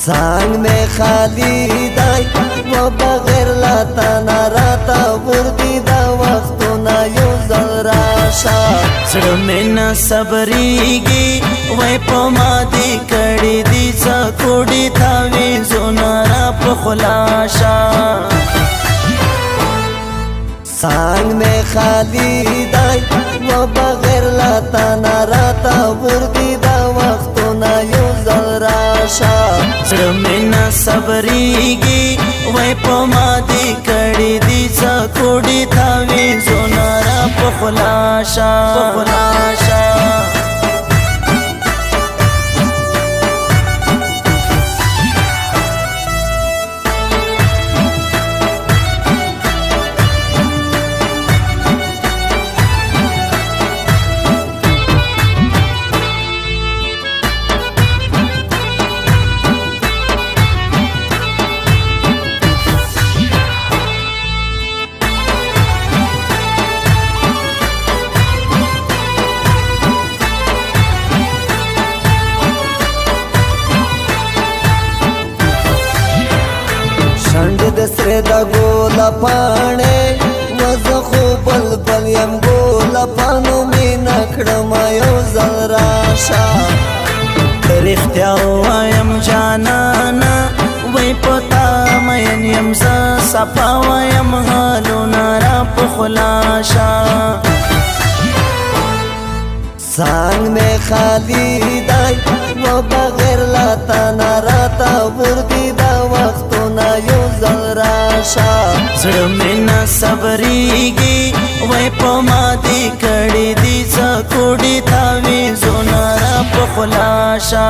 سانگ میں خالی دای و بغیر لاتا ناراتا وردی دا وقتو نا یو زل راشا سرمین صبریگی وی پا ما دی کڑی دی سکوڑی تاوی زونارا پخلاشا سانگ میں خالی دای و بغیر لاتا ناراتا وردی دا وقتو نا یو زل راشا سرمین صبریگی وی پا ما دی کڑی دی سکوڑی تاوی زونارا پخلاشا شنڈ دسرے دا گولا پانے وزخو بلبل یم گولا پانو می نکڑم یو زل راشا رختیا وایم جانانا وی پتا مین یم صفا وایم حالونا را پخلاشا سانگ میں خالی دای و بغیر لاتا ناراتا وردی دا وقتو نا یو زل راشا سرمین صبریگی وی پا ما دی کڑی دی سکوڑی تاوی زونارا پخلاشا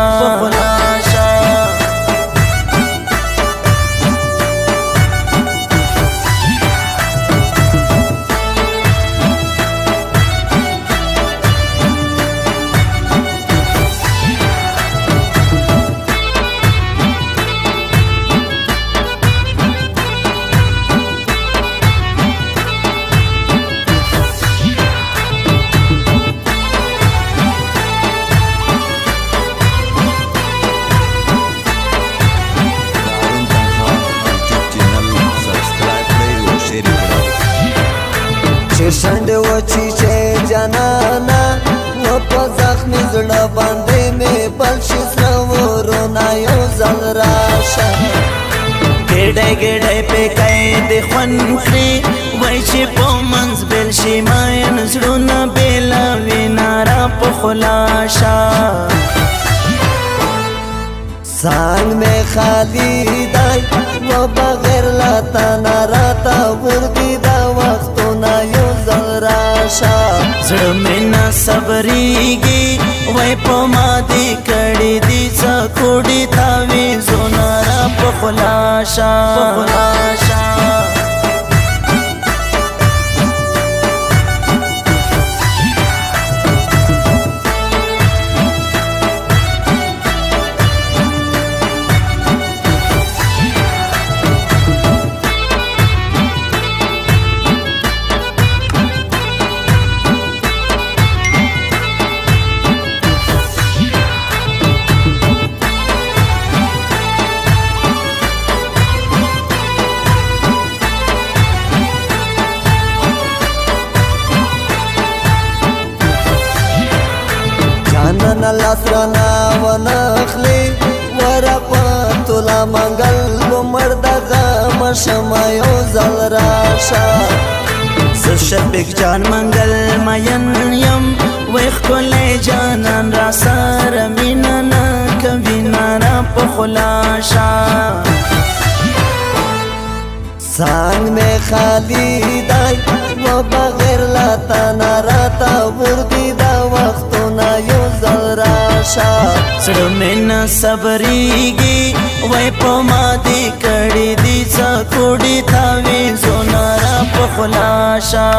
شنڈ وچی چه جانانا و پا زخمی زڑا باندے میں بلشس رو نا یو زل راشا گڑے گڑے پہ قید خون خری وی چی پو منز بیل شی ماین زڑونا بیلا وینارا پخلاشا سانگ میں خالی دای و بغیر لاتا ناراتا وردی دا وقتو نا یو زل راشا زرمین صبریگی وی پا ما دی کڑی دی سکوڑی تاوی زونارا پخلاشا جانانا لاسرانا و نخلی ورا پاتولا منگل و مردغا مشما یو زل راشا سرشبک جان منگل مین یم ویخ کلی جانان را سار مینانا کبینارا پخلاشا سانگ میں خالی دای و بغیر لاتا ناراتا وردی دا وقتو نا یو زل راشا سرمین صبریگی وی پا ما دی کڑی دی سکوڑی تاوی زونارا پخلاشا